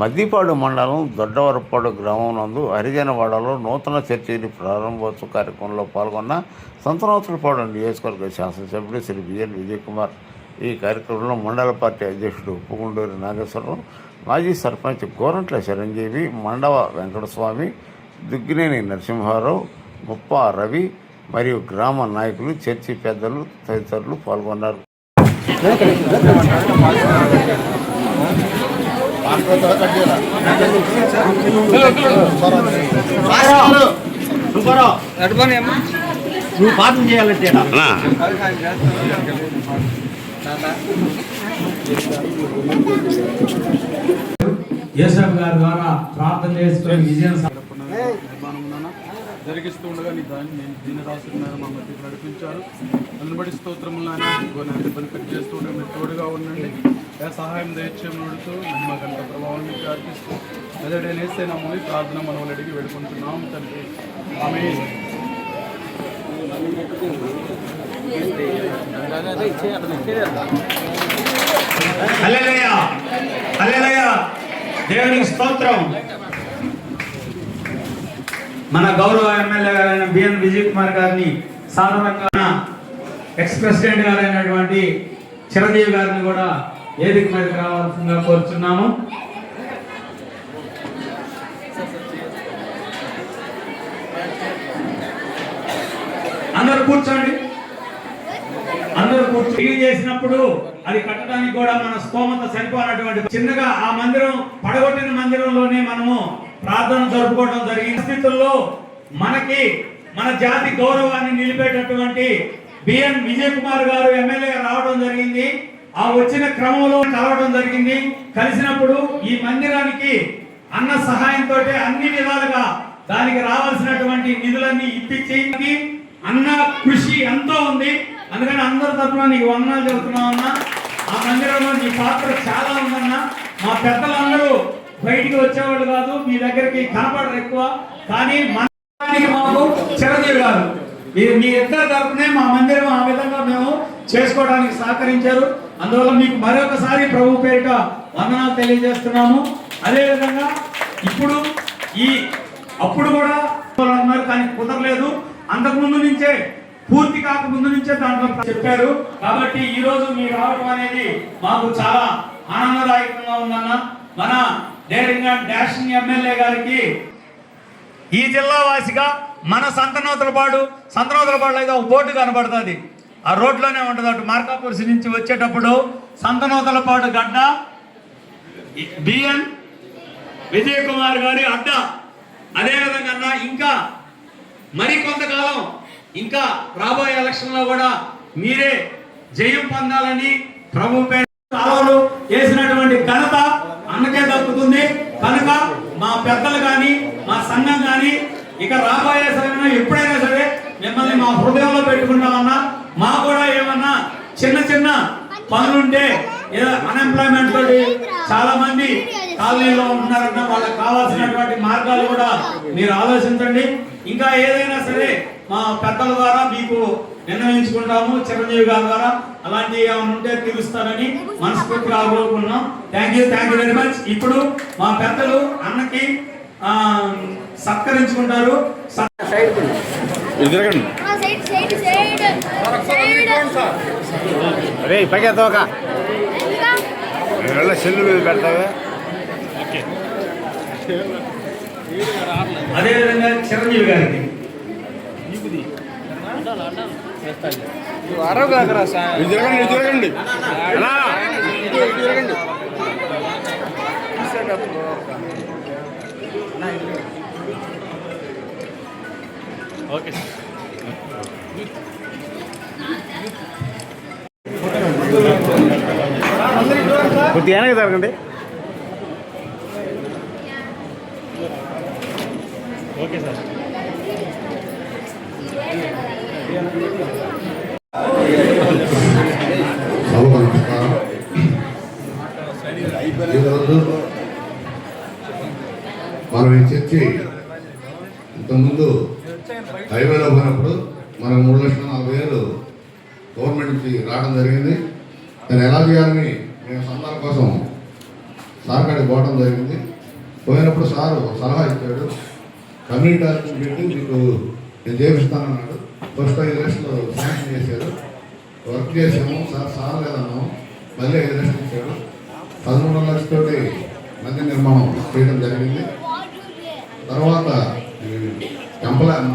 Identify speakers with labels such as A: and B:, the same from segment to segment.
A: మద్దిపాడు మండలం దొడ్డవరపాడు గ్రామం నందు హరిజనవాడలో నూతన చర్చిని ప్రారంభోత్సవ కార్యక్రమంలో పాల్గొన్న సంతనోతులపాడు నియోజకవర్గ శాసనసభ్యుడు శ్రీ బిఎన్ విజయ్ కుమార్. ఈ కార్యక్రమంలో మండల పార్టీ అధ్యక్షుడు ఉప్పుగుండూరి నాగేశ్వరరావు, మాజీ సర్పంచ్ గోరంట్ల చిరంజీవి, మండవ వెంకటస్వామి, దుగ్గినేని నరసింహారావు, ముప్ప రవి మరియు గ్రామ నాయకులు, చర్చి పెద్దలు తదితరులు పాల్గొన్నారు.
B: నువ్వు పాఠం చేయాలంటే యేసప్ గారి ద్వారా ప్రార్థన చేసుకొని విజయం
C: జరిగిస్తూ ఉండగా నీ దాన్ని నేను దీనదాసుకున్నాను మా మధ్యకు నడిపించారు. అందుని బట్టి స్తోత్రములను ఇబ్బంది పెట్టి చేస్తూ ఉండే మీరు తోడుగా ఉండండి. ఏ సహాయం దయచేయమడుతూ మాకంత ప్రభావం మీకు అర్పిస్తూ అదే నేస్తే నమ్మని ప్రార్థన మనం అడిగి వేడుకుంటున్నాం తండ్రి. ఆమేన్.
B: హల్లెలూయా హల్లెలూయా దేవునికి స్తోత్రం. మన గౌరవ ఎమ్మెల్యే గారైన బిఎన్ విజయ్ కుమార్ గారిని సాధారణంగా ఎక్స్ ప్రెసిడెంట్ గారైనటువంటి చిరంజీవి గారిని కూడా వేదిక మీదకి రావాల్సిందిగా కోరుచున్నాము. అందరూ కూర్చోండి. అందరూ కూర్చొని చేసినప్పుడు అది కట్టడానికి కూడా మన స్తోమత సరిపోనటువంటి చిన్నగా ఆ మందిరం పడగొట్టిన మందిరంలోనే మనము ప్రార్థన జరుపుకోవడం జరిగిన స్థితుల్లో మనకి మన జాతి గౌరవాన్ని నిలిపేటటువంటి బిఎన్ విజయ్ కుమార్ గారు ఎమ్మెల్యే రావడం జరిగింది. ఆ వచ్చిన క్రమంలో కలవడం జరిగింది. కలిసినప్పుడు ఈ మందిరానికి అన్న సహాయంతో అన్ని విధాలుగా దానికి రావాల్సినటువంటి నిధులన్నీ ఇప్పించి అన్న కృషి ఎంతో ఉంది. అందుకని అందరి తరఫున నీకు వందనాలు చెబుతున్నాం అన్న. ఆ మందిరంలో నీ పాత్ర చాలా ఉందన్న. మా పెద్దలందరూ బయటికి వచ్చేవాళ్ళు కాదు, మీ దగ్గరికి కనపడరు ఎక్కువ. కానీ మందిరానికి మాకు చిరంజీవి గారు మీ ఇద్దరు తరఫునే మా మందిరం ఆ విధంగా మేము చేసుకోవడానికి సహకరించారు. అందువల్ల మీకు మరొకసారి ప్రభు పేరిట వందనాలు తెలియజేస్తున్నాము. అదేవిధంగా ఇప్పుడు అప్పుడు కూడా అన్నారు కానీ కుదరలేదు. అంతకుముందు నుంచే పూర్తి కాకముందు నుంచే దాంట్లో చెప్పారు. కాబట్టి ఈ రోజు మీరు రావడం అనేది మాకు చాలా ఆనందదాయకంగా ఉందన్న. మన డేరింగ్ అండ్ డాషింగ్ ఎమ్మెల్యే గారికి ఈ జిల్లా వాసిగా మన సంతనోతులపాడులో అయితే ఒక బోర్డు కనబడుతుంది. ఆ రోడ్లోనే ఉంటుంది. అటు మార్కాపురం నుంచి వచ్చేటప్పుడు సంతనోతులపాడు గడ్డ బిఎన్ విజయ్ కుమార్ గారి అడ్డ. అదేవిధంగా ఇంకా మరి కొంతకాలం ఇంకా రాబోయే ఎలక్షన్ లో కూడా మీరే జయం పొందాలని ప్రభు పేరు చేసినటువంటి ఘనత అన్నకే దక్కుతుంది. కనుక మా పెద్దలు కానీ మా సంఘం కానీ ఇక రాబోయే సమయంలో ఎప్పుడైనా సరే మిమ్మల్ని మా హృదయంలో పెట్టుకుంటామన్నా. మా కూడా ఏమన్నా చిన్న చిన్న పనులుంటే అన్ఎంప్లాయ్మెంట్ తోటి చాలా మంది కాలనీలో ఉంటున్నారన్నా, వాళ్ళకి కావాల్సినటువంటి మార్గాలు కూడా మీరు ఆలోచించండి. ఇంకా ఏదైనా సరే మా పెద్దల ద్వారా మీకు నిర్ణయించుకుంటాము. చిరంజీవి గారి ద్వారా అలాంటివి ఏమైనా ఉంటే తీరుస్తారని మనస్ఫూర్తిగా కోరుకున్నాం. Thank you very much. ఇప్పుడు మా పెద్దలు అన్నకి సత్కరించుకుంటారు. అదేవిధంగా చిరంజీవి గారికి
A: కొద్దిగా జరగండి.
B: Okay sir.
D: ఈరోజు మనం ఈ చర్చి ఇంతకుముందు హైవేలో పోయినప్పుడు మనకు 3,40,000 గవర్నమెంట్ నుంచి రావడం జరిగింది. దాన్ని ఎలా చేయాలని మేము సందాల కోసం సార్కాడికి పోవడం జరిగింది. పోయినప్పుడు సారు ఒక సలహా ఇచ్చాడు, కమ్యూనిటీ హాస్పిటల్ పెట్టి మీకు నేను చేపిస్తానన్నాడు. ఫస్ట్ 5 లక్షలు శాంక్షన్ చేశారు, వర్క్ చేసాము సార్ లేదన్నాము, మళ్ళీ 5 లక్షలు ఇచ్చాడు. 13 లక్షలతోటి మంది నిర్మాణం చేయడం జరిగింది. తర్వాత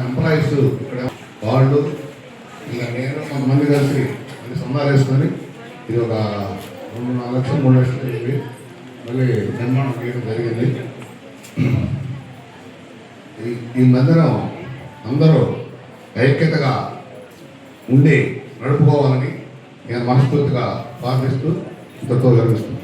D: ఎంప్లాయీస్ ఇక్కడ వాళ్ళు ఇలా నేను కొంతమంది కలిసి మళ్ళీ సందాలు వేసుకొని ఇది ఒక 2-4 లక్షలు 3 లక్షలు చెప్పి మళ్ళీ నిర్మాణం చేయడం జరిగింది. ఈ మందిరం అందరూ ఐక్యతగా ఉండి నడుపుకోవాలని నేను మనస్ఫూర్తిగా ప్రార్థిస్తూ ఇంతతో విరమిస్తున్నాను.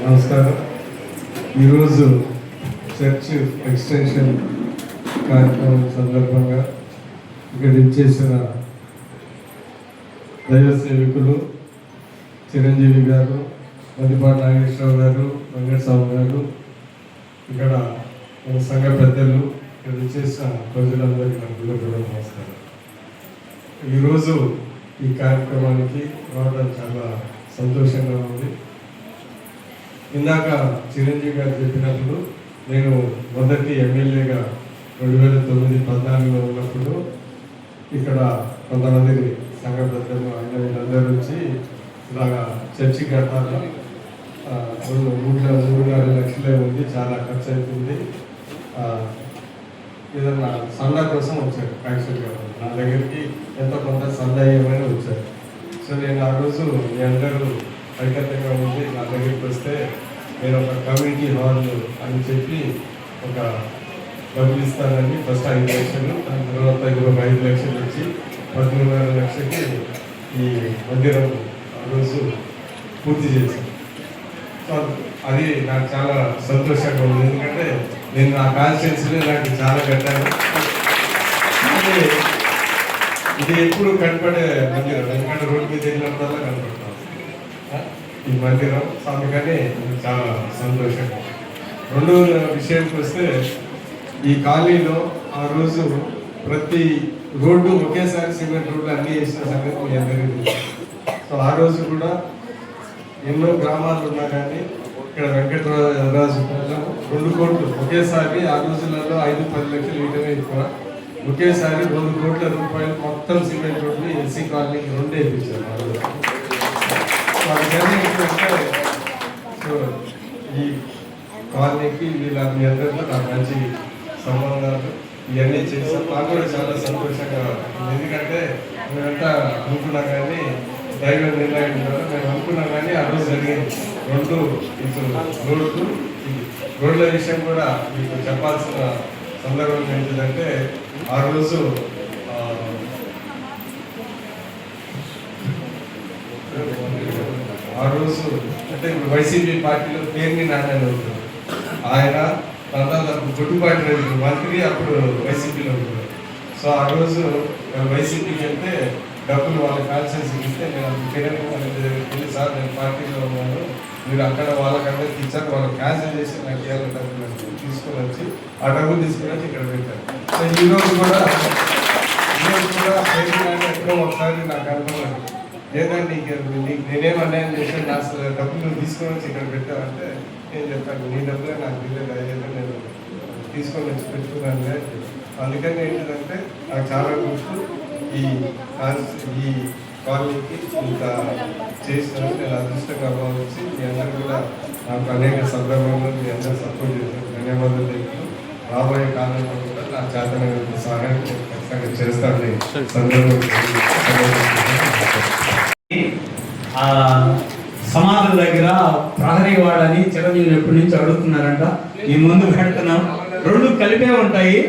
E: నమస్కారం. ఈరోజు చర్చ్ ఎక్స్టెన్షన్ కార్యక్రమం సందర్భంగా ఇక్కడ ఇచ్చేసిన దైవ సేవకులు చిరంజీవి గారు, మద్దిపాటి నాగేశ్వరరావు గారు, వెంకటస్వామి గారు, ఇక్కడ మన సంఘ పెద్దలు, ఇక్కడ ఇచ్చేసిన ప్రజలందరికీ నాకు కూడా నమస్కారం. ఈరోజు ఈ కార్యక్రమానికి రావడం చాలా సంతోషంగా ఉంది. ఇందాక చిరంజీవి గారు చెప్పినప్పుడు నేను మొదటి ఎమ్మెల్యేగా 2009-14లో ఉన్నప్పుడు ఇక్కడ కొంతమంది సంఘ పెద్దలు ఆయన వీళ్ళందరూ వచ్చి ఇలాగా చర్చి కట్టాలి, 3-4 లక్షలే ఉంది, చాలా ఖర్చు అవుతుంది, ఏదన్నా సందా కోసం వచ్చారు. యాక్చువల్గా నా దగ్గరికి ఎంత కొంత సందా ఏమైనా వచ్చారు. సో నేను ఆ రోజు మీ అందరూ ఐకత్యంగా ఉండి నా దగ్గరికి వస్తే నేను ఒక కమ్యూనిటీ హాల్ అని చెప్పి ఒక డబ్బులు ఇస్తానని ఫస్ట్ 5 లక్షలు, దాని తర్వాత ఇంకొక 5 లక్షలు వచ్చి 13.5 లక్షలకి ఈ మందిరం ఆ రోజు పూర్తి చేశాను. సో అది నాకు చాలా సంతోషంగా ఉంది, ఎందుకంటే నేను నా కాన్స్టిట్యున్సీలో నాకు చాలా కట్టాను. ఇది ఎప్పుడు కనపడే మందిరం, ఎందుకంటే రోడ్డు మీద వెళ్ళినప్పుడల్లా కనపడతాను ఈ మందిరం. అందుకని చాలా సంతోషంగా. రెండో విషయానికి వస్తే, ఈ కాలనీలో ఆ రోజు ప్రతి రోడ్డు ఒకేసారి సిమెంట్ రోడ్లు అన్నీ వేసిన సంగతి మీ అందరికీ. సో ఆ రోజు కూడా ఎన్నో గ్రామాలు ఉన్నా కానీ ఇక్కడ వెంకటరాజు 2 కోట్లు ఒకేసారి ఆ రోజులలో 5-10 లక్షలు ఇవ్వడమే ఎక్కువ, ఒకేసారి 2 కోట్ల రూపాయలు మొత్తం సిమెంట్ రోడ్లు ఎస్సీ కాలనీకి 2 వేయించారు ఆ రోజు. సో ఈ కాలనీకి వీళ్ళ మీ అందరితో నాకు మంచి సంబంధాలు ఇవన్నీ చేసాం. నాకు కూడా చాలా సంతోషంగా ఉంది, ఎందుకంటే మేమంతా అనుకున్నాం కానీ దైవ నిర్ణయం ద్వారా మేము అనుకున్నాం కానీ ఆ రోజు జరిగింది. 2 రోడ్లు, రోడ్ల విషయం కూడా మీకు చెప్పాల్సిన సందర్భం ఏంటిదంటే, ఆ రోజు అంటే వైసీపీ పార్టీలో పేరుని నారాయణ ఉంటారు, ఆయన గొడ్డుపాటి మంత్రి, అప్పుడు వైసీపీలో ఉంటారు. సో ఆ రోజు వైసీపీకి వెళ్తే డబ్బులు వాళ్ళ కాన్స్టిట్యూన్సీకి ఇస్తే నేను కిరణ్ వెళ్ళి, సార్ నేను పార్టీలో ఉన్నాను, మీరు అక్కడ వాళ్ళకందరికి ఇచ్చారు, వాళ్ళు క్యాన్సిల్ చేసి నాకు ఇవ్వాలి డబ్బులు తీసుకొని వచ్చి ఆ డబ్బులు తీసుకుని వచ్చి ఇక్కడ పెట్టారు. సో ఈరోజు కూడా ఎప్పుడో ఒకసారి నాకు అనుకున్నాను, లేదండి నేనేం అన్యాయం చేశాను, నా డబ్బులు నువ్వు తీసుకొని వచ్చి ఇక్కడ పెట్టావంటే నేను చెప్పాను, నీ డబ్బులే నాకు తెలియదు, అయ్యేదో నేను తీసుకొని వచ్చి పెట్టుకున్నాను. అందుకని ఏంటంటే నాకు చాలా గుర్తు ఈ కాలనీకి ఇంత చేసినందుకు నేను అదృష్టంగా భావించి మీ అందరూ కూడా నాకు అనేక సందర్భంలో మీ అందరూ సపోర్ట్ చేశారు, ధన్యవాదాలు చెప్తూ రాబోయే కాలంలో కూడా నా చేతనైన సహాయం ఖచ్చితంగా చేస్తానని సందర్భం.
B: సమాధుల దగ్గర ప్రహరీ వాళ్ళని చిరంజీవిని ఎప్పటి నుంచి అడుగుతున్నారంట, ఈ ముందు పెడుతున్నాం, 2 కలిపే ఉంటాయి,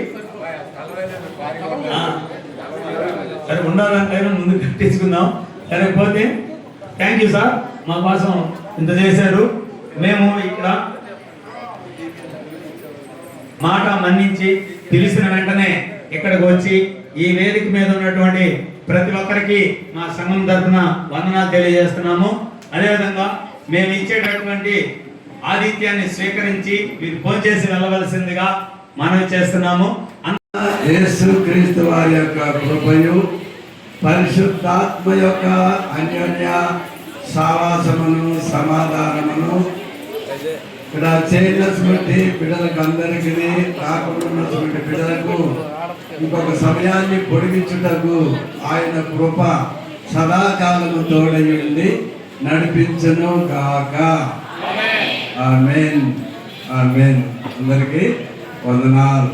B: సరే ఉండాలంటే ముందు కట్టించుకుందాం. సరే పోతే థ్యాంక్ యూ సార్, మా కోసం ఇంత చేశారు. మేము ఇక్కడ మాట మన్నించి పిలిచిన వెంటనే ఇక్కడికి వచ్చి ఈ వేదిక మీద ఉన్నటువంటి ప్రతి ఒక్కరికి మా సంఘం తరఫున వందనాలు తెలియజేస్తున్నాము. అదేవిధంగా మేము ఇచ్చేటటువంటి ఆతిథ్యాన్ని స్వీకరించి మీరు ఫోన్ చేసి వెళ్ళవలసిందిగా మనవి చేస్తున్నాము.
F: యేసుక్రీస్తు వారి యొక్క కృపయు పరిశుద్ధాత్మ యొక్క అన్యోన్య సావాసమును సమాధానమును ఇక్కడ చేసినటువంటి బిడ్డలకు అందరికీ రాకుండా బిడ్డలకు ఇంకొక సమయాన్ని పొడిగించుటకు ఆయన కృప సదాకాలము తోడయుండి నడిపించును గాక. ఆమేన్ ఆమేన్. అందరికీ వందనాలు.